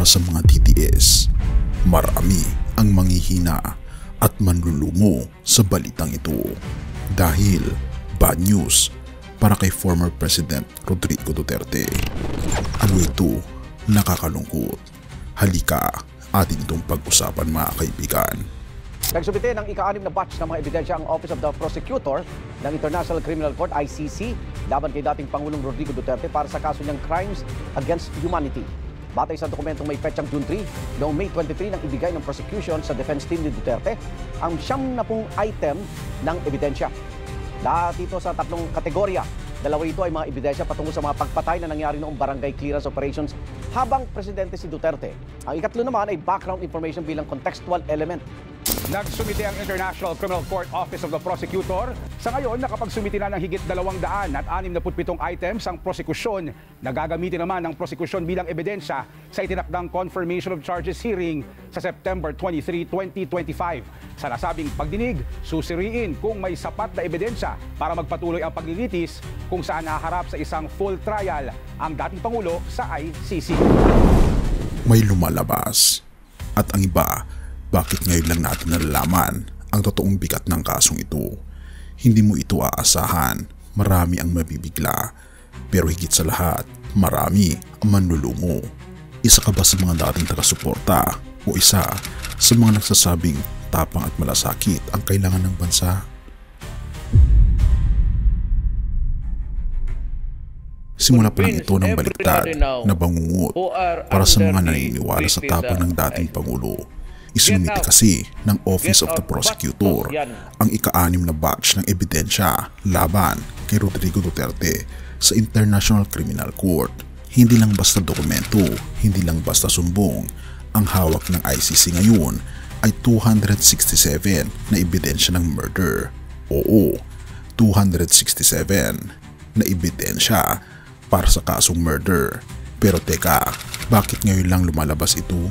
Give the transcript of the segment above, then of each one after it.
para sa mga DDS. Marami ang manghihina at manlulungo sa balitang ito dahil bad news para kay former President Rodrigo Duterte. Ano ito? Nakakalungkot. Halika, atin itong pag-usapan mga kaibigan. Nagsubite ng ika-6 na batch ng mga ebidensya ang Office of the Prosecutor ng International Criminal Court ICC laban kay dating Pangulong Rodrigo Duterte para sa kaso niyang Crimes Against Humanity. Batay sa dokumentong may petsang June 3, noong May 23 nang ibigay ng prosecution sa defense team ni Duterte ang 70 item ng ebidensya. Lahat ito sa 3 kategorya. Dalawa ito ay mga ebidensya patungkol sa mga pagpatay na nangyari noong barangay clearance operations habang presidente si Duterte. Ang ikatlo naman ay background information bilang contextual element. Nagsumite ang International Criminal Court Office of the Prosecutor. Sa ngayon, nakapagsumite na ng higit 267 items ang prosekusyon na gagamitin naman ng prosekusyon bilang ebidensya sa itinakdang Confirmation of Charges hearing sa September 23, 2025. Sa nasabing pagdinig, susiriin kung may sapat na ebidensya para magpatuloy ang paglilitis kung saan naharap sa isang full trial ang dating Pangulo sa ICC. May lumalabas at ang iba, bakit ngayon lang natin nalalaman ang totoong bigat ng kasong ito? Hindi mo ito aasahan, marami ang mabibigla, pero higit sa lahat, marami ang manlulungo. Isa ka ba sa mga dating taga-suporta o isa sa mga nagsasabing tapang at malasakit ang kailangan ng bansa? Simula pa lang ito ng baliktad na bangungot para sa mga naniniwala sa tapang ng dating Pangulo. Isinumite kasi ng Office of the Prosecutor ang ika-6 na batch ng ebidensya laban kay Rodrigo Duterte sa International Criminal Court. Hindi lang basta dokumento, hindi lang basta sumbong. Ang hawak ng ICC ngayon ay 267 na ebidensya ng murder. Oo, 267 na ebidensya para sa kasong murder. Pero teka, bakit ngayon lang lumalabas ito?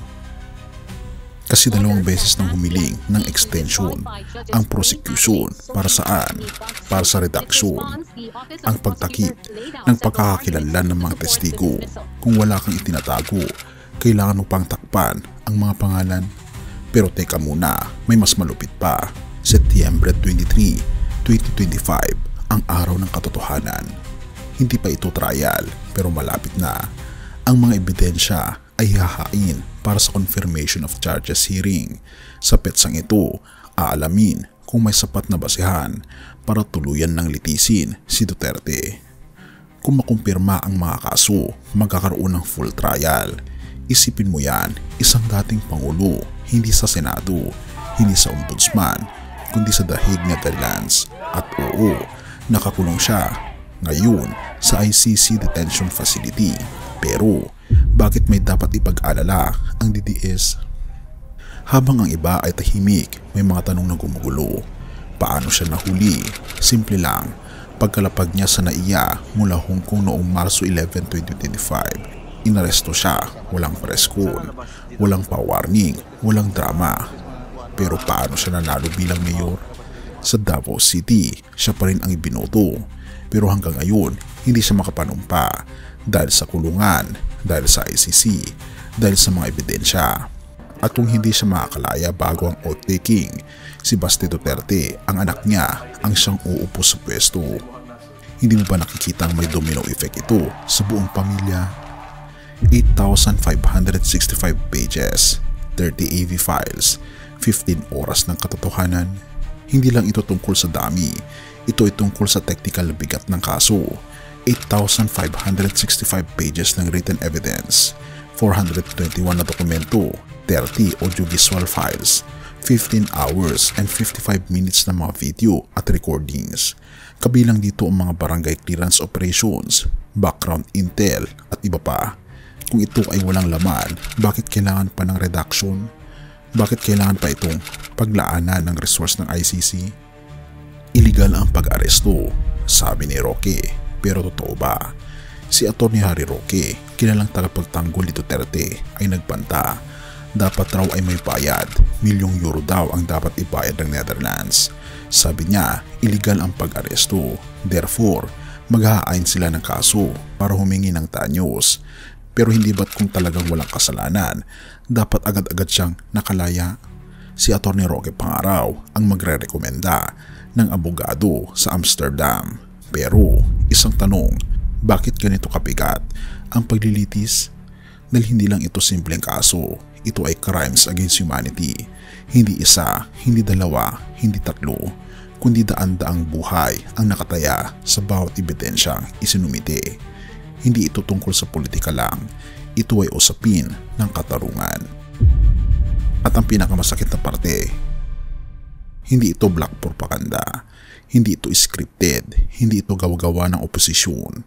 Kasi 2 beses nang humiling ng extension ang prosecution para saan? Para sa redaksyon, ang pagtakip ng pagkakakilanlan ng mga testigo. Kung wala kang itinatago, kailangan mo pang takpan ang mga pangalan. Pero teka muna, may mas malupit pa. Setyembre 23, 2025 ang araw ng katotohanan. Hindi pa ito trial pero malapit na. Ang mga ebidensya ay hahain para sa Confirmation of Charges hearing. Sa petsang ito, aalamin kung may sapat na basehan para tuluyan ng litisin si Duterte. Kung makumpirma ang mga kaso, magkakaroon ng full trial. Isipin mo yan, isang dating Pangulo, hindi sa Senado, hindi sa Ombudsman, kundi sa The Hague, Netherlands. At oo, nakakulong siya ngayon sa ICC Detention Facility. Pero bakit may dapat ipag-alala ang DDS? Habang ang iba ay tahimik, may mga tanong na gumugulo. Paano siya nahuli? Simple lang, pagkalapag niya sa NAIA mula Hong Kong noong Marso 11, 2025, inaresto siya, walang preskon, walang pa-warning, walang drama. Pero paano siya nanalo bilang mayor? Sa Davao City, siya pa rin ang ibinoto. Pero hanggang ngayon, hindi siya makapanumpa dahil sa kulungan, dahil sa ICC, dahil sa mga ebidensya. At kung hindi siya makakalaya bago ang oath-taking, si Basti Duterte, ang anak niya, ang siyang uupo sa pwesto. Hindi mo ba nakikita ang may domino effect ito sa buong pamilya? 8,565 pages, 30 AV files, 15 oras ng katotohanan. Hindi lang ito tungkol sa dami, ito ay tungkol sa technical na bigat ng kaso. 8,565 pages ng written evidence, 421 na dokumento, 30 audiovisual files, 15 hours and 55 minutes na mga video at recordings. Kabilang dito ang mga barangay clearance operations, background intel at iba pa. Kung ito ay walang laman, bakit kailangan pa ng redaction? Bakit kailangan pa itong paglaanan ng resource ng ICC? Illegal ang pag-aresto, sabi ni Roque. Pero totoo ba? Si Atty. Harry Roque, kilalang tagapagtanggol ni Duterte, ay nagbanta. Dapat raw ay may bayad, €1,000,000 daw ang dapat ibayad ng Netherlands. Sabi niya, illegal ang pag-aresto. Therefore, mag-haain sila ng kaso para humingi ng tanyos. Pero hindi ba't kung talagang walang kasalanan, dapat agad-agad siyang nakalaya? Si Atty. Roque Pangaraw ang magre-rekomenda ng abogado sa Amsterdam. Pero isang tanong, bakit ganito kabigat ang paglilitis? Dahil hindi lang ito simpleng kaso, ito ay crimes against humanity. Hindi isa, hindi dalawa, hindi tatlo, kundi daan-daang buhay ang nakataya sa bawat ebidensyang isinumite. Hindi ito tungkol sa politika lang, ito ay usapin ng katarungan. At ang pinakamasakit na parte, hindi ito black propaganda, hindi ito scripted, hindi ito gawa-gawa ng oposisyon.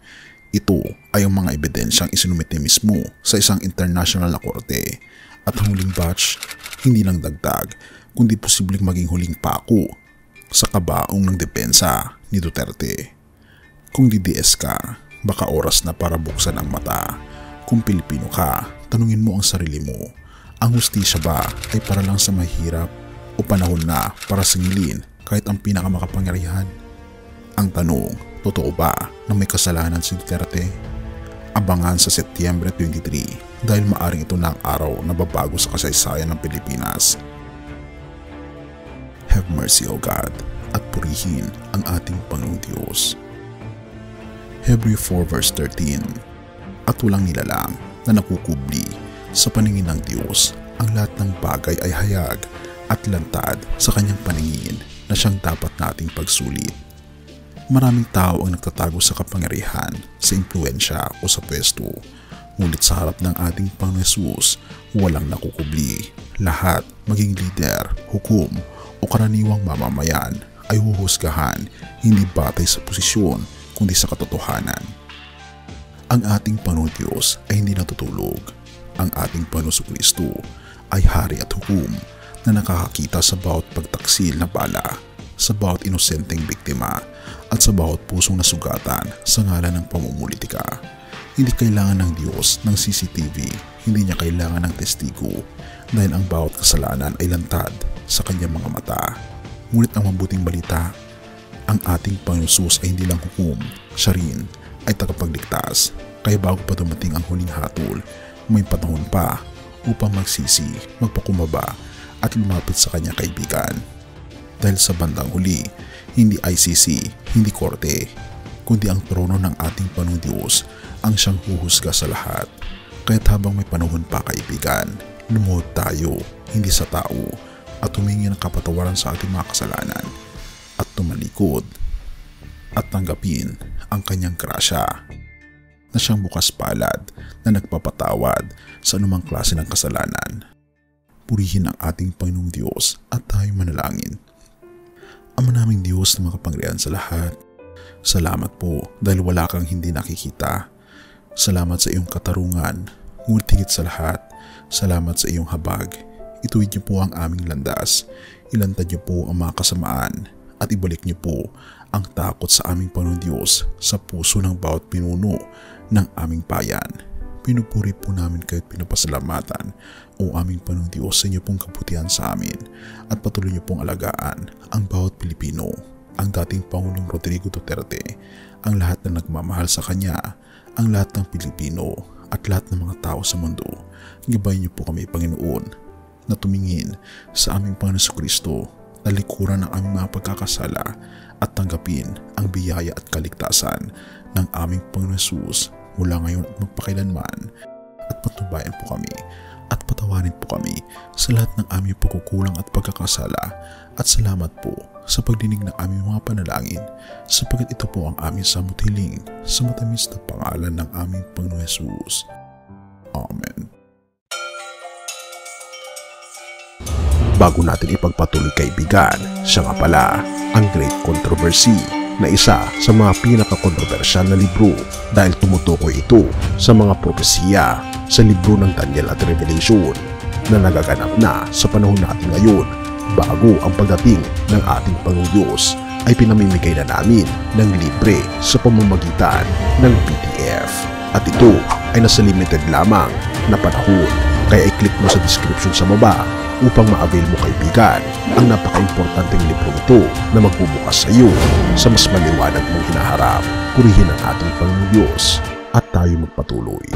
Ito ay ang mga ebidensyang isinumite mismo sa isang international na korte. At ang huling batch, hindi lang dagdag, kundi posibleng maging huling pako sa kabaong ng depensa ni Duterte. Kung DDS ka, baka oras na para buksan ang mata. Kung Pilipino ka, tanungin mo ang sarili mo, ang hustisya ba ay para lang sa mahirap o panahon na para singilin kahit ang pinakamakapangyarihan? Ang tanong, totoo ba na may kasalanan si Duterte? Abangan sa Setyembre 23 dahil maaring ito na ang araw na babago sa kasaysayan ng Pilipinas. Have mercy, O God, at purihin ang ating Panginoong Diyos. Hebrew 4 verse 13. At walang nilalang na nakukubli sa paningin ng Diyos, ang lahat ng bagay ay hayag at lantad sa kanyang paningin na siyang dapat nating pagsulit. Maraming tao ang nagtatago sa kapangyarihan, sa impluensya o sa pwesto, ngunit sa harap ng ating Panginoon Hesus, walang nakukubli. Lahat, maging lider, hukom o karaniwang mamamayan ay huhusgahan hindi batay sa posisyon kundi sa katotohanan. Ang ating Panginoon Diyos ay hindi natutulog. Ang ating Panginoon Kristo ay hari at hukom na nakakakita sa bawat pagtaksil na bala, sa bawat inosenteng biktima at sa bawat pusong nasugatan sa ngalan ng pamumulitika. Hindi kailangan ng Diyos ng CCTV, hindi niya kailangan ng testigo dahil ang bawat kasalanan ay lantad sa kanyang mga mata. Ngunit ang mabuting balita, ang ating Panginoon Hesus ay hindi lang hukom, siya rin ay tagapagligtas. Kaya bago pa dumating ang huling hatol, may panahon pa upang magsisi, magpakumbaba at lumapit sa kanyang kaibigan. Dahil sa bandang huli, hindi ICC, hindi korte, kundi ang trono ng ating Panginoong Diyos ang siyang huhusga sa lahat. Kaya't habang may panahon pa, kaibigan, lumuhod tayo, hindi sa tao, at humingi ng kapatawaran sa ating mga kasalanan at tumalikod at tanggapin ang kanyang grasya na siyang bukas palad na nagpapatawad sa anumang klase ng kasalanan. Purihin ang ating Panginoong Diyos at tayo manalangin. Ama naming Diyos na makapangyarihan sa lahat, salamat po dahil wala kang hindi nakikita. Salamat sa iyong katarungan, ngunit higit sa lahat, salamat sa iyong habag. Ituwid niyo po ang aming landas, ilantad niyo po ang mga kasamaan at ibalik niyo po ang takot sa aming Panginoon Diyos sa puso ng bawat pinuno ng aming bayan. Pinupuri po namin kayo't pinapasalamatan o aming Panginoon Diyos sa inyo pong kabutihan sa amin at patuloy niyo pong alagaan ang bawat Pilipino, ang dating Pangulong Rodrigo Duterte, ang lahat na nagmamahal sa kanya, ang lahat ng Pilipino at lahat ng mga tao sa mundo. Gabayan niyo po kami, Panginoon, na tumingin sa aming Panginoon Kristo, talikuran ng aming mga pagkakasala at tanggapin ang biyaya at kaligtasan ng aming Panginoon Hesus mula ngayon at magpakailanman, at patubayan po kami at patawarin po kami sa lahat ng aming pagkukulang at pagkakasala, at salamat po sa pagdinig ng aming mga panalangin sapagkat ito po ang aming samutiling sa matamis na pangalan ng aming Panginoon Hesus. Amen. Bago natin ipagpatuloy, kaibigan, siya nga pala ang Great Controversy na isa sa mga pinaka-kontrobersyal na libro dahil tumutukoy ito sa mga propesiya sa libro ng Daniel at Revelation na nagaganap na sa panahon natin ngayon. Bago ang pagdating ng ating Panginoong Diyos ay pinamimigay na namin ng libre sa pamamagitan ng PDF. At ito ay nasa limited lamang na panahon, kaya i-click mo sa description sa baba upang ma-avail mo, kaibigan, ang napaka-importanteng libro ito na magbubukas sa iyo sa mas maliwanag mong hinaharap. Purihin ang ating Panginoong Diyos at tayo magpatuloy.